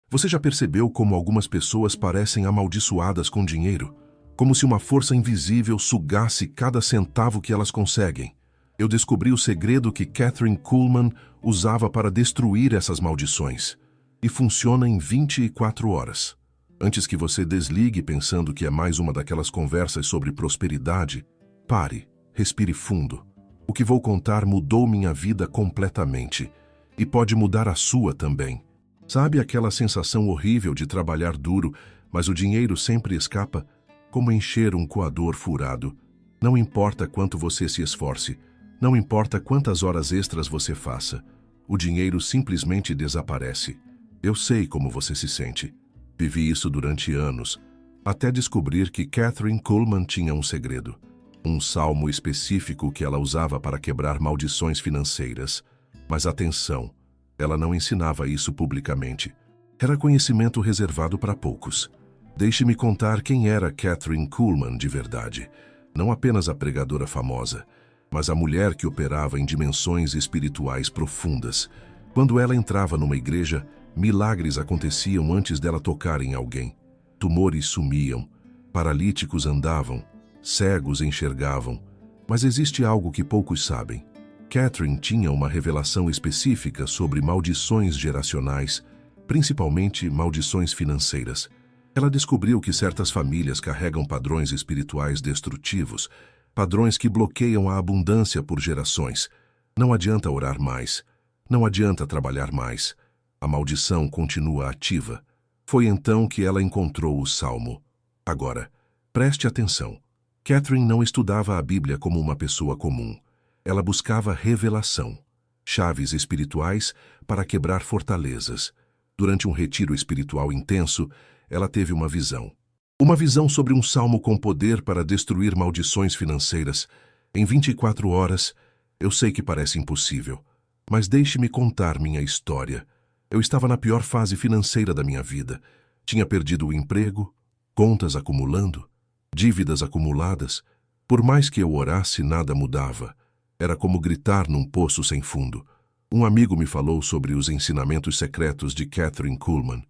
Você já percebeu como algumas pessoas parecem amaldiçoadas com dinheiro? Como se uma força invisível sugasse cada centavo que elas conseguem. Eu descobri o segredo que Kathryn Kuhlman usava para destruir essas maldições. E funciona em 24 horas. Antes que você desligue pensando que é mais uma daquelas conversas sobre prosperidade, pare, respire fundo. O que vou contar mudou minha vida completamente. E pode mudar a sua também. Sabe aquela sensação horrível de trabalhar duro, mas o dinheiro sempre escapa? Como encher um coador furado. Não importa quanto você se esforce, não importa quantas horas extras você faça, o dinheiro simplesmente desaparece. Eu sei como você se sente. Vivi isso durante anos, até descobrir que Kathryn Kuhlman tinha um segredo. Um salmo específico que ela usava para quebrar maldições financeiras. Mas atenção, ela não ensinava isso publicamente. Era conhecimento reservado para poucos. Deixe-me contar quem era Kathryn Kuhlman de verdade. Não apenas a pregadora famosa, mas a mulher que operava em dimensões espirituais profundas. Quando ela entrava numa igreja, milagres aconteciam antes dela tocar em alguém. Tumores sumiam, paralíticos andavam, cegos enxergavam. Mas existe algo que poucos sabem. Kathryn tinha uma revelação específica sobre maldições geracionais, principalmente maldições financeiras. Ela descobriu que certas famílias carregam padrões espirituais destrutivos, padrões que bloqueiam a abundância por gerações. Não adianta orar mais, não adianta trabalhar mais. A maldição continua ativa. Foi então que ela encontrou o Salmo. Agora, preste atenção. Kathryn não estudava a Bíblia como uma pessoa comum. Ela buscava revelação, chaves espirituais para quebrar fortalezas. Durante um retiro espiritual intenso, ela teve uma visão. Uma visão sobre um salmo com poder para destruir maldições financeiras. Em 24 horas, eu sei que parece impossível, mas deixe-me contar minha história. Eu estava na pior fase financeira da minha vida. Tinha perdido o emprego, contas acumulando, dívidas acumuladas. Por mais que eu orasse, nada mudava. Era como gritar num poço sem fundo. Um amigo me falou sobre os ensinamentos secretos de Kathryn Kuhlman.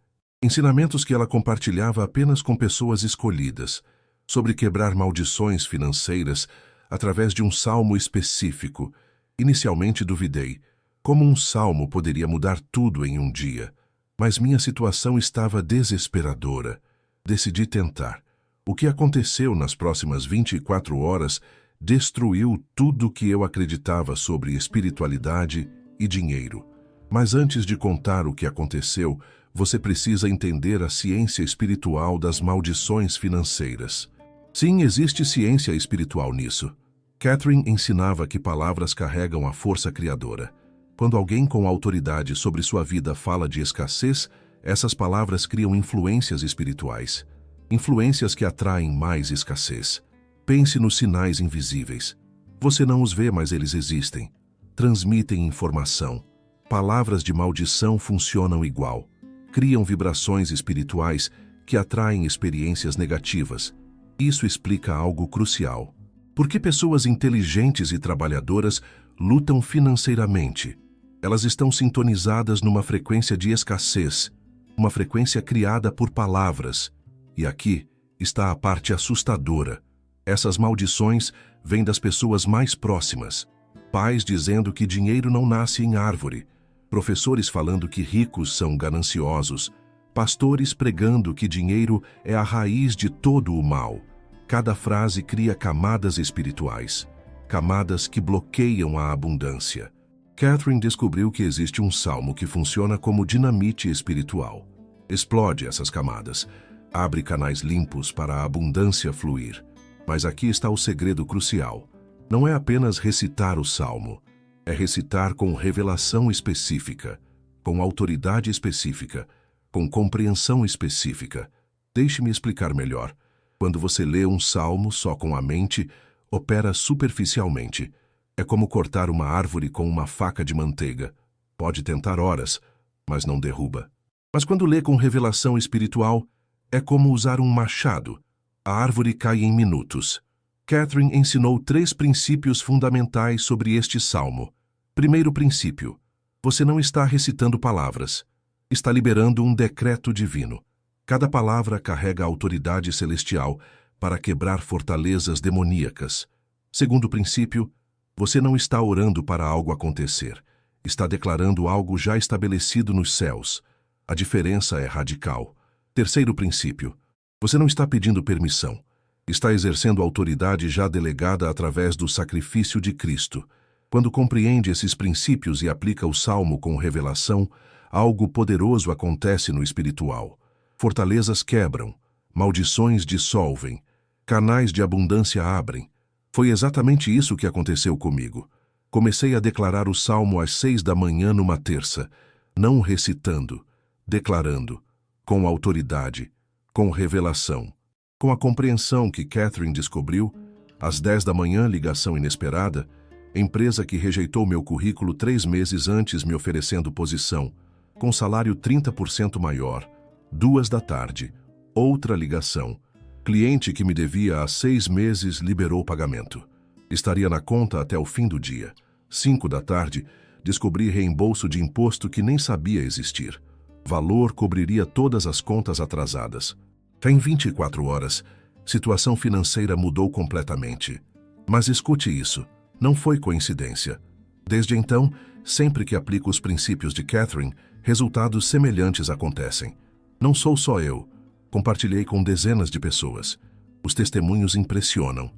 Ensinamentos que ela compartilhava apenas com pessoas escolhidas, sobre quebrar maldições financeiras através de um salmo específico. Inicialmente duvidei. Como um salmo poderia mudar tudo em um dia? Mas minha situação estava desesperadora. Decidi tentar. O que aconteceu nas próximas 24 horas destruiu tudo que eu acreditava sobre espiritualidade e dinheiro. Mas antes de contar o que aconteceu, você precisa entender a ciência espiritual das maldições financeiras. Sim, existe ciência espiritual nisso. Kathryn ensinava que palavras carregam a força criadora. Quando alguém com autoridade sobre sua vida fala de escassez, essas palavras criam influências espirituais. Influências que atraem mais escassez. Pense nos sinais invisíveis. Você não os vê, mas eles existem. Transmitem informação. Palavras de maldição funcionam igual. Criam vibrações espirituais que atraem experiências negativas. Isso explica algo crucial. Por que pessoas inteligentes e trabalhadoras lutam financeiramente? Elas estão sintonizadas numa frequência de escassez, uma frequência criada por palavras. E aqui está a parte assustadora. Essas maldições vêm das pessoas mais próximas. Pais dizendo que dinheiro não nasce em árvore. Professores falando que ricos são gananciosos. Pastores pregando que dinheiro é a raiz de todo o mal. Cada frase cria camadas espirituais. Camadas que bloqueiam a abundância. Kathryn descobriu que existe um salmo que funciona como dinamite espiritual. Explode essas camadas. Abre canais limpos para a abundância fluir. Mas aqui está o segredo crucial. Não é apenas recitar o salmo. É recitar com revelação específica, com autoridade específica, com compreensão específica. Deixe-me explicar melhor. Quando você lê um salmo só com a mente, opera superficialmente. É como cortar uma árvore com uma faca de manteiga. Pode tentar horas, mas não derruba. Mas quando lê com revelação espiritual, é como usar um machado. A árvore cai em minutos. Kathryn ensinou 3 princípios fundamentais sobre este salmo. Primeiro princípio: você não está recitando palavras. Está liberando um decreto divino. Cada palavra carrega autoridade celestial para quebrar fortalezas demoníacas. Segundo princípio, você não está orando para algo acontecer. Está declarando algo já estabelecido nos céus. A diferença é radical. Terceiro princípio, você não está pedindo permissão. Está exercendo autoridade já delegada através do sacrifício de Cristo. Quando compreende esses princípios e aplica o Salmo com revelação, algo poderoso acontece no espiritual. Fortalezas quebram, maldições dissolvem, canais de abundância abrem. Foi exatamente isso que aconteceu comigo. Comecei a declarar o Salmo às 6 da manhã numa terça, não recitando, declarando, com autoridade, com revelação. Com a compreensão que Catherine descobriu, às 10 da manhã, ligação inesperada, empresa que rejeitou meu currículo 3 meses antes me oferecendo posição, com salário 30% maior. 2 da tarde, outra ligação. Cliente que me devia há 6 meses liberou o pagamento. Estaria na conta até o fim do dia. 5 da tarde, descobri reembolso de imposto que nem sabia existir. Valor cobriria todas as contas atrasadas. Em 24 horas, situação financeira mudou completamente. Mas escute isso, não foi coincidência. Desde então, sempre que aplico os princípios de Catherine, resultados semelhantes acontecem. Não sou só eu. Compartilhei com dezenas de pessoas. Os testemunhos impressionam.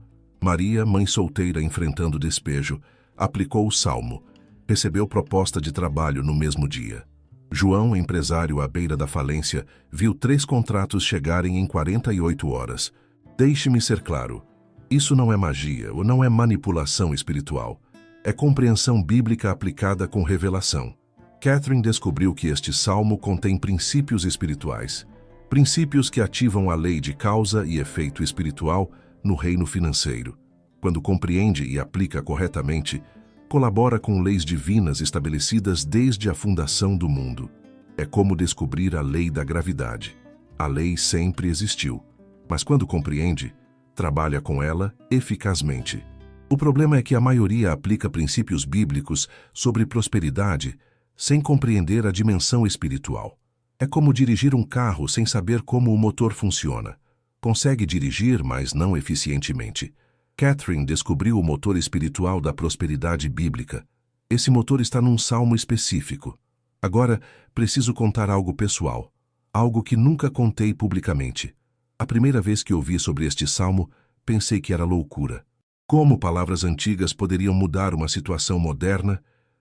Maria, mãe solteira enfrentando despejo, aplicou o Salmo. Recebeu proposta de trabalho no mesmo dia. João, empresário à beira da falência, viu 3 contratos chegarem em 48 horas. Deixe-me ser claro. Isso não é magia ou não é manipulação espiritual. É compreensão bíblica aplicada com revelação. Catherine descobriu que este salmo contém princípios espirituais. Princípios que ativam a lei de causa e efeito espiritual no reino financeiro. Quando compreende e aplica corretamente, colabora com leis divinas estabelecidas desde a fundação do mundo. É como descobrir a lei da gravidade. A lei sempre existiu, mas quando compreende, trabalha com ela eficazmente. O problema é que a maioria aplica princípios bíblicos sobre prosperidade sem compreender a dimensão espiritual. É como dirigir um carro sem saber como o motor funciona. Consegue dirigir, mas não eficientemente. Catherine descobriu o motor espiritual da prosperidade bíblica. Esse motor está num salmo específico. Agora, preciso contar algo pessoal, algo que nunca contei publicamente. A primeira vez que ouvi sobre este salmo, pensei que era loucura. Como palavras antigas poderiam mudar uma situação moderna?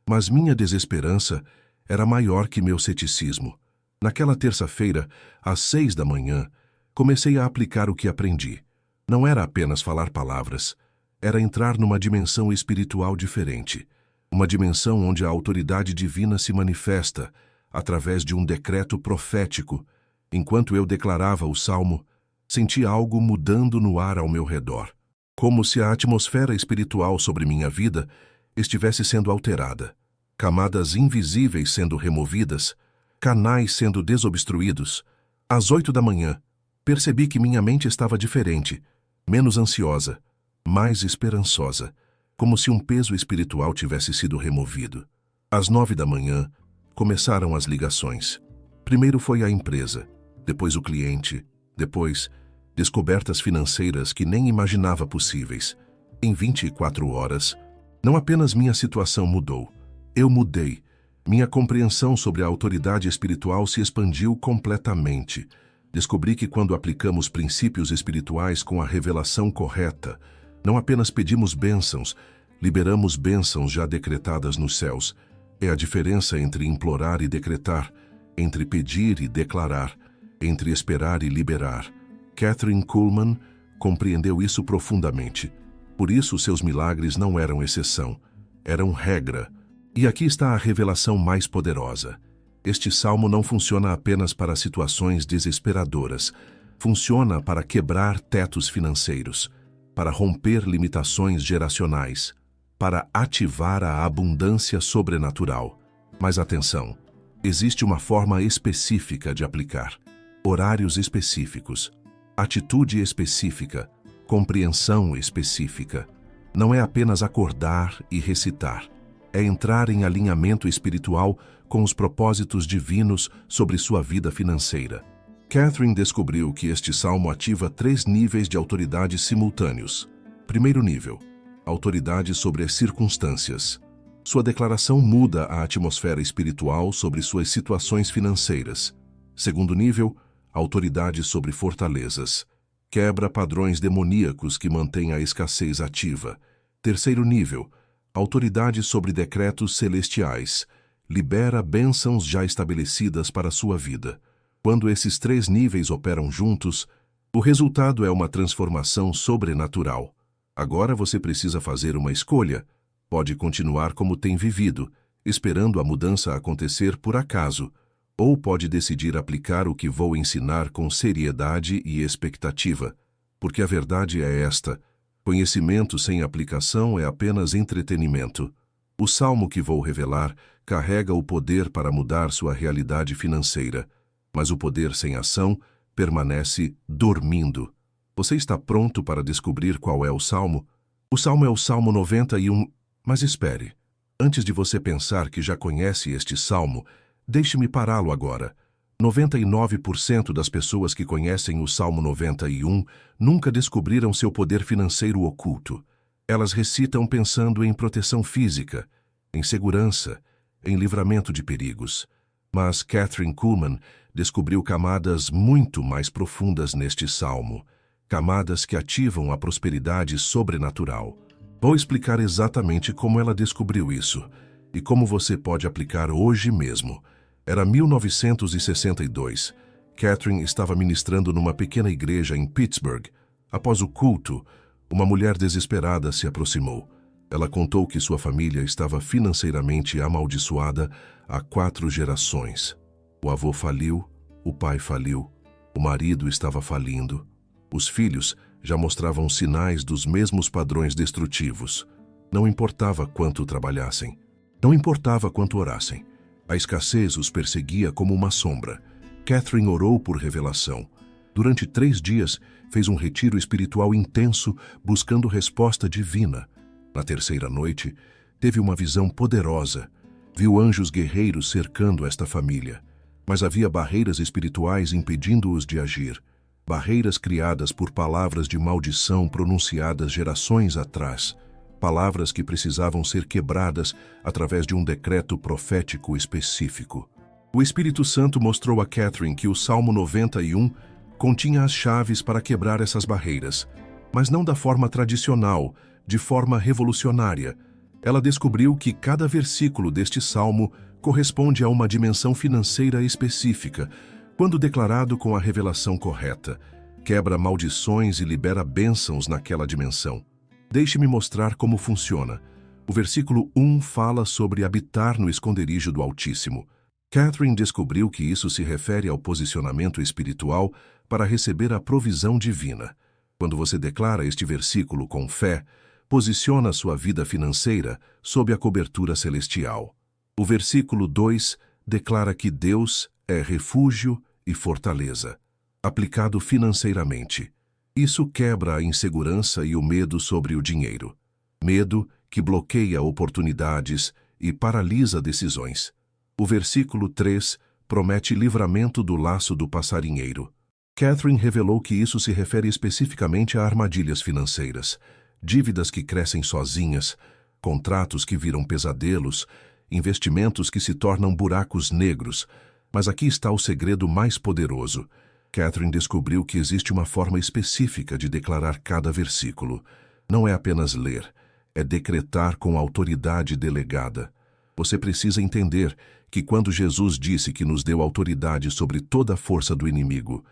Mas minha desesperança era maior que meu ceticismo. Naquela terça-feira, às 6 da manhã, comecei a aplicar o que aprendi. Não era apenas falar palavras, era entrar numa dimensão espiritual diferente. Uma dimensão onde a autoridade divina se manifesta através de um decreto profético. Enquanto eu declarava o salmo, senti algo mudando no ar ao meu redor. Como se a atmosfera espiritual sobre minha vida estivesse sendo alterada. Camadas invisíveis sendo removidas, canais sendo desobstruídos. Às 8 da manhã, percebi que minha mente estava diferente, menos ansiosa, mais esperançosa, como se um peso espiritual tivesse sido removido. Às 9 da manhã, começaram as ligações. Primeiro foi a empresa, depois o cliente, depois descobertas financeiras que nem imaginava possíveis. Em 24 horas, não apenas minha situação mudou, eu mudei. Minha compreensão sobre a autoridade espiritual se expandiu completamente. Descobri que quando aplicamos princípios espirituais com a revelação correta, não apenas pedimos bênçãos, liberamos bênçãos já decretadas nos céus. É a diferença entre implorar e decretar, entre pedir e declarar, entre esperar e liberar. Kathryn Kuhlman compreendeu isso profundamente. Por isso, seus milagres não eram exceção, eram regra. E aqui está a revelação mais poderosa. Este salmo não funciona apenas para situações desesperadoras. Funciona para quebrar tetos financeiros, para romper limitações geracionais, para ativar a abundância sobrenatural. Mas atenção, existe uma forma específica de aplicar. Horários específicos, atitude específica, compreensão específica. Não é apenas acordar e recitar. É entrar em alinhamento espiritual com os propósitos divinos sobre sua vida financeira. Catherine descobriu que este salmo ativa 3 níveis de autoridade simultâneos. Primeiro nível, autoridade sobre as circunstâncias. Sua declaração muda a atmosfera espiritual sobre suas situações financeiras. Segundo nível, autoridade sobre fortalezas. Quebra padrões demoníacos que mantêm a escassez ativa. Terceiro nível, autoridade sobre decretos celestiais. Libera bênçãos já estabelecidas para a sua vida. Quando esses 3 níveis operam juntos, o resultado é uma transformação sobrenatural. Agora você precisa fazer uma escolha. Pode continuar como tem vivido, esperando a mudança acontecer por acaso, ou pode decidir aplicar o que vou ensinar com seriedade e expectativa, porque a verdade é esta: conhecimento sem aplicação é apenas entretenimento. O salmo que vou revelar carrega o poder para mudar sua realidade financeira, mas o poder sem ação permanece dormindo. Você está pronto para descobrir qual é o salmo? O salmo é o Salmo 91, mas espere. Antes de você pensar que já conhece este salmo, deixe-me pará-lo agora. 99% das pessoas que conhecem o Salmo 91 nunca descobriram seu poder financeiro oculto. Elas recitam pensando em proteção física, em segurança, em livramento de perigos. Mas Kathryn Kuhlman descobriu camadas muito mais profundas neste salmo, camadas que ativam a prosperidade sobrenatural. Vou explicar exatamente como ela descobriu isso e como você pode aplicar hoje mesmo. Era 1962. Kathryn estava ministrando numa pequena igreja em Pittsburgh. Após o culto, uma mulher desesperada se aproximou. Ela contou que sua família estava financeiramente amaldiçoada há 4 gerações. O avô faliu, o pai faliu, o marido estava falindo. Os filhos já mostravam sinais dos mesmos padrões destrutivos. Não importava quanto trabalhassem. Não importava quanto orassem. A escassez os perseguia como uma sombra. Kathryn orou por revelação. Durante 3 dias, fez um retiro espiritual intenso buscando resposta divina. Na terceira noite, teve uma visão poderosa. Viu anjos guerreiros cercando esta família. Mas havia barreiras espirituais impedindo-os de agir. Barreiras criadas por palavras de maldição pronunciadas gerações atrás. Palavras que precisavam ser quebradas através de um decreto profético específico. O Espírito Santo mostrou a Kathryn que o Salmo 91 continha as chaves para quebrar essas barreiras, mas não da forma tradicional, de forma revolucionária. Ela descobriu que cada versículo deste salmo corresponde a uma dimensão financeira específica, quando declarado com a revelação correta. Quebra maldições e libera bênçãos naquela dimensão. Deixe-me mostrar como funciona. O versículo 1 fala sobre habitar no esconderijo do Altíssimo. Kathryn descobriu que isso se refere ao posicionamento espiritual para receber a provisão divina. Quando você declara este versículo com fé, posiciona sua vida financeira sob a cobertura celestial. O versículo 2 declara que Deus é refúgio e fortaleza, aplicado financeiramente. Isso quebra a insegurança e o medo sobre o dinheiro. Medo que bloqueia oportunidades e paralisa decisões. O versículo 3 promete livramento do laço do passarinheiro. Kathryn revelou que isso se refere especificamente a armadilhas financeiras, dívidas que crescem sozinhas, contratos que viram pesadelos, investimentos que se tornam buracos negros. Mas aqui está o segredo mais poderoso. Kathryn descobriu que existe uma forma específica de declarar cada versículo. Não é apenas ler, é decretar com autoridade delegada. Você precisa entender que quando Jesus disse que nos deu autoridade sobre toda a força do inimigo,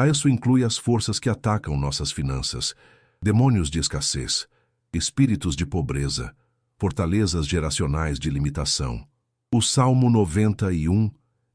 isso inclui as forças que atacam nossas finanças, demônios de escassez, espíritos de pobreza, fortalezas geracionais de limitação. O Salmo 91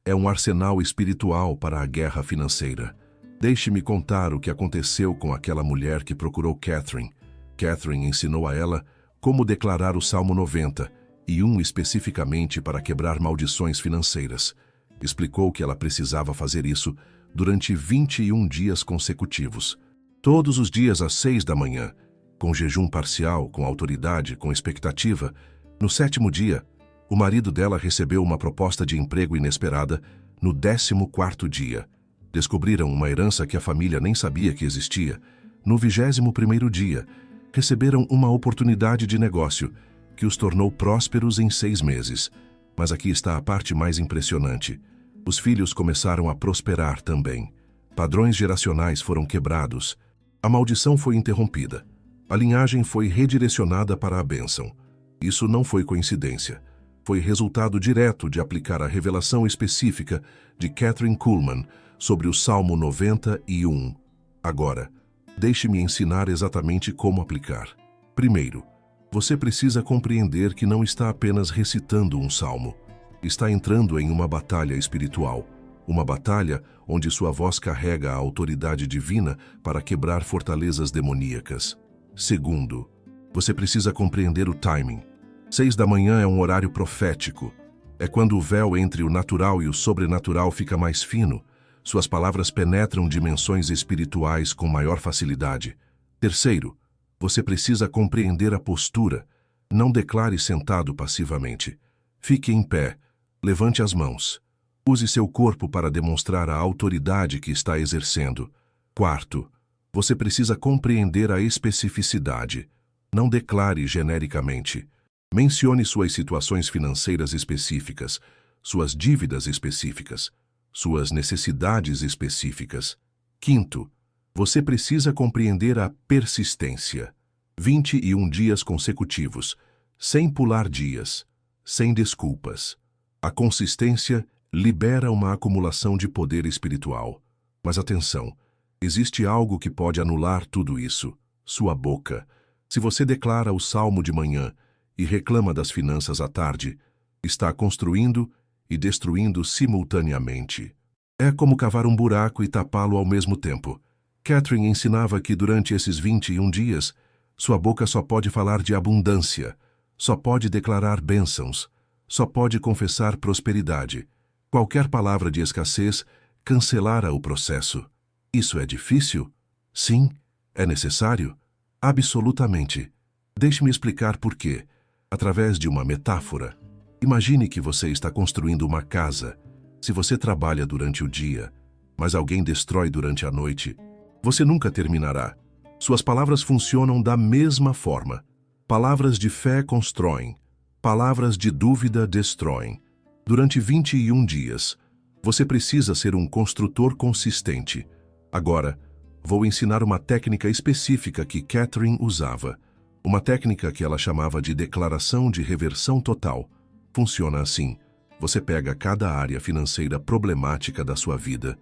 é um arsenal espiritual para a guerra financeira. Deixe-me contar o que aconteceu com aquela mulher que procurou Kathryn. Kathryn ensinou a ela como declarar o Salmo 91 especificamente para quebrar maldições financeiras. Explicou que ela precisava fazer isso durante 21 dias consecutivos. Todos os dias às 6 da manhã, com jejum parcial, com autoridade, com expectativa, No 7º dia, o marido dela recebeu uma proposta de emprego inesperada no 14º dia. Descobriram uma herança que a família nem sabia que existia. No 21º dia, receberam uma oportunidade de negócio que os tornou prósperos em 6 meses. Mas aqui está a parte mais impressionante. Os filhos começaram a prosperar também. Padrões geracionais foram quebrados. A maldição foi interrompida. A linhagem foi redirecionada para a bênção. Isso não foi coincidência. Foi resultado direto de aplicar a revelação específica de Kathryn Kuhlman sobre o Salmo 91. Agora, deixe-me ensinar exatamente como aplicar. Primeiro, você precisa compreender que não está apenas recitando um salmo. Está entrando em uma batalha espiritual. Uma batalha onde sua voz carrega a autoridade divina para quebrar fortalezas demoníacas. Segundo, você precisa compreender o timing. 6 da manhã é um horário profético. É quando o véu entre o natural e o sobrenatural fica mais fino. Suas palavras penetram dimensões espirituais com maior facilidade. Terceiro, você precisa compreender a postura. Não declare sentado passivamente. Fique em pé. Levante as mãos. Use seu corpo para demonstrar a autoridade que está exercendo. Quarto, você precisa compreender a especificidade. Não declare genericamente. Mencione suas situações financeiras específicas, suas dívidas específicas, suas necessidades específicas. Quinto, você precisa compreender a persistência. 21 dias consecutivos, sem pular dias, sem desculpas. A consistência libera uma acumulação de poder espiritual. Mas atenção, existe algo que pode anular tudo isso: sua boca. Se você declara o salmo de manhã e reclama das finanças à tarde, está construindo e destruindo simultaneamente. É como cavar um buraco e tapá-lo ao mesmo tempo. Kathryn ensinava que durante esses 21 dias, sua boca só pode falar de abundância, só pode declarar bênçãos, só pode confessar prosperidade. Qualquer palavra de escassez cancelara o processo. Isso é difícil? Sim. É necessário? Absolutamente. Deixe-me explicar por quê. Através de uma metáfora. Imagine que você está construindo uma casa. Se você trabalha durante o dia, mas alguém destrói durante a noite, você nunca terminará. Suas palavras funcionam da mesma forma. Palavras de fé constroem. Palavras de dúvida destroem. Durante 21 dias, você precisa ser um construtor consistente. Agora, vou ensinar uma técnica específica que Kathryn usava. Uma técnica que ela chamava de declaração de reversão total. Funciona assim. Você pega cada área financeira problemática da sua vida,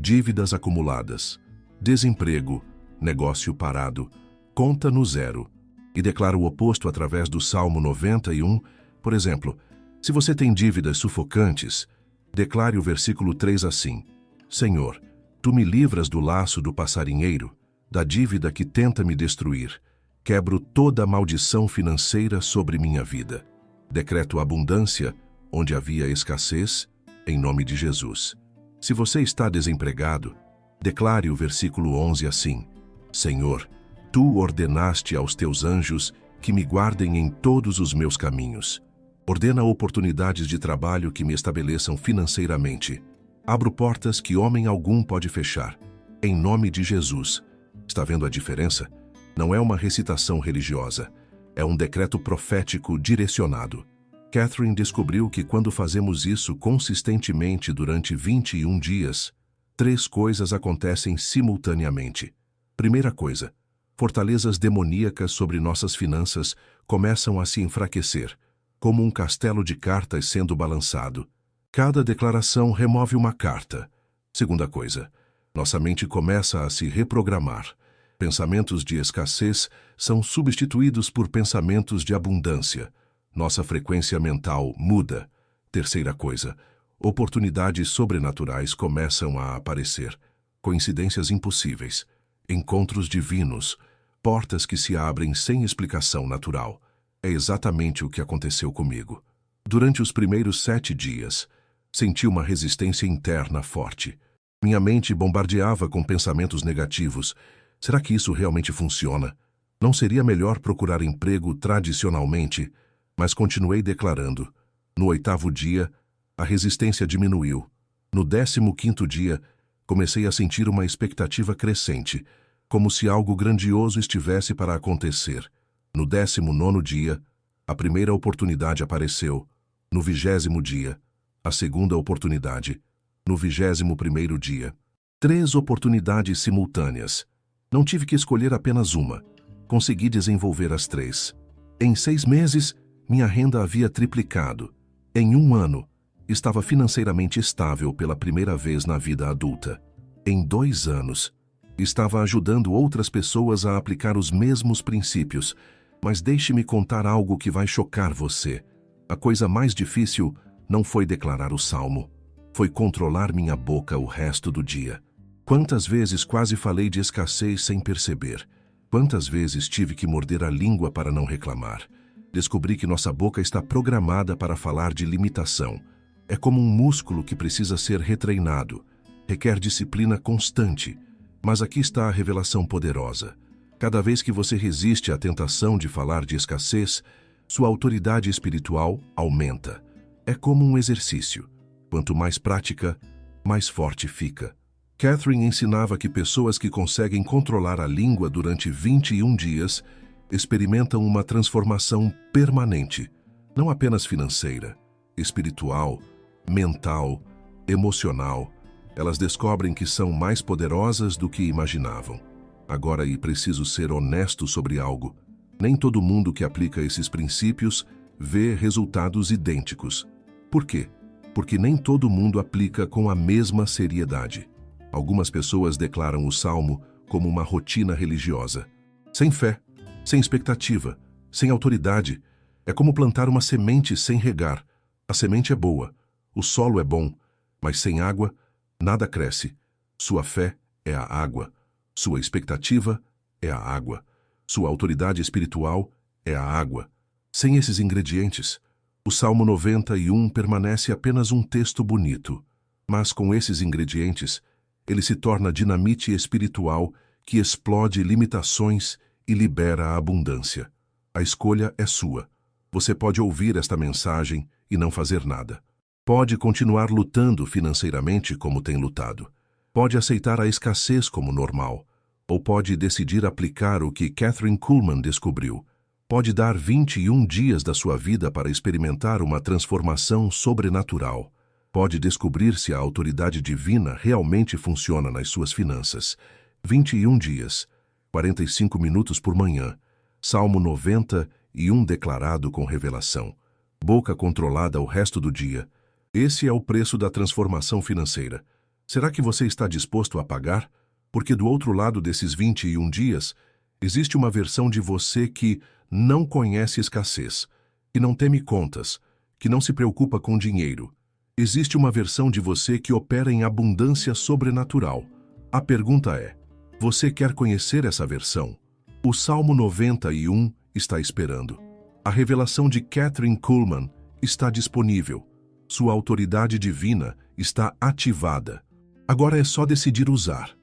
dívidas acumuladas, desemprego, negócio parado, conta no zero, e declara o oposto através do Salmo 91. Por exemplo, se você tem dívidas sufocantes, declare o versículo 3 assim: Senhor, tu me livras do laço do passarinheiro, da dívida que tenta me destruir. Quebro toda a maldição financeira sobre minha vida. Decreto abundância onde havia escassez, em nome de Jesus. Se você está desempregado, declare o versículo 11 assim: Senhor, tu ordenaste aos teus anjos que me guardem em todos os meus caminhos. Ordena oportunidades de trabalho que me estabeleçam financeiramente. Abro portas que homem algum pode fechar. Em nome de Jesus. Está vendo a diferença? Não é uma recitação religiosa. É um decreto profético direcionado. Kathryn descobriu que quando fazemos isso consistentemente durante 21 dias, 3 coisas acontecem simultaneamente. Primeira coisa, fortalezas demoníacas sobre nossas finanças começam a se enfraquecer, como um castelo de cartas sendo balançado. Cada declaração remove uma carta. Segunda coisa, nossa mente começa a se reprogramar. Pensamentos de escassez são substituídos por pensamentos de abundância. Nossa frequência mental muda. Terceira coisa, oportunidades sobrenaturais começam a aparecer. Coincidências impossíveis, encontros divinos, portas que se abrem sem explicação natural. É exatamente o que aconteceu comigo. Durante os primeiros 7 dias, senti uma resistência interna forte. Minha mente bombardeava com pensamentos negativos. Será que isso realmente funciona? Não seria melhor procurar emprego tradicionalmente? Mas continuei declarando. No 8º dia, a resistência diminuiu. No 15º dia, comecei a sentir uma expectativa crescente, como se algo grandioso estivesse para acontecer. No 19º dia, a primeira oportunidade apareceu. No 20º dia, a segunda oportunidade. No 21º dia. 3 oportunidades simultâneas. Não tive que escolher apenas uma. Consegui desenvolver as 3. Em 6 meses, minha renda havia triplicado. Em 1 ano, estava financeiramente estável pela primeira vez na vida adulta. Em 2 anos, estava ajudando outras pessoas a aplicar os mesmos princípios. Mas deixe-me contar algo que vai chocar você. A coisa mais difícil não foi declarar o salmo. Foi controlar minha boca o resto do dia. Quantas vezes quase falei de escassez sem perceber? Quantas vezes tive que morder a língua para não reclamar? Descobri que nossa boca está programada para falar de limitação. É como um músculo que precisa ser retreinado. Requer disciplina constante. Mas aqui está a revelação poderosa. Cada vez que você resiste à tentação de falar de escassez, sua autoridade espiritual aumenta. É como um exercício. Quanto mais prática, mais forte fica. Catherine ensinava que pessoas que conseguem controlar a língua durante 21 dias experimentam uma transformação permanente, não apenas financeira, espiritual, mental, emocional. Elas descobrem que são mais poderosas do que imaginavam. Agora, preciso ser honesto sobre algo. Nem todo mundo que aplica esses princípios vê resultados idênticos. Por quê? Porque nem todo mundo aplica com a mesma seriedade. Algumas pessoas declaram o salmo como uma rotina religiosa. Sem fé, sem expectativa, sem autoridade. É como plantar uma semente sem regar. A semente é boa, o solo é bom, mas sem água, nada cresce. Sua fé é a água. Sua expectativa é a água. Sua autoridade espiritual é a água. Sem esses ingredientes, o Salmo 91 permanece apenas um texto bonito. Mas com esses ingredientes, ele se torna dinamite espiritual que explode limitações e libera a abundância. A escolha é sua. Você pode ouvir esta mensagem e não fazer nada. Pode continuar lutando financeiramente como tem lutado. Pode aceitar a escassez como normal. Ou pode decidir aplicar o que Kathryn Kuhlman descobriu. Pode dar 21 dias da sua vida para experimentar uma transformação sobrenatural. Pode descobrir se a autoridade divina realmente funciona nas suas finanças. 21 dias, 45 minutos por manhã. Salmo 91 declarado com revelação. Boca controlada o resto do dia. Esse é o preço da transformação financeira. Será que você está disposto a pagar? Porque do outro lado desses 21 dias, existe uma versão de você que não conhece escassez, que não teme contas, que não se preocupa com dinheiro. Existe uma versão de você que opera em abundância sobrenatural. A pergunta é, você quer conhecer essa versão? O Salmo 91 está esperando. A revelação de Kathryn Kuhlman está disponível. Sua autoridade divina está ativada. Agora é só decidir usar.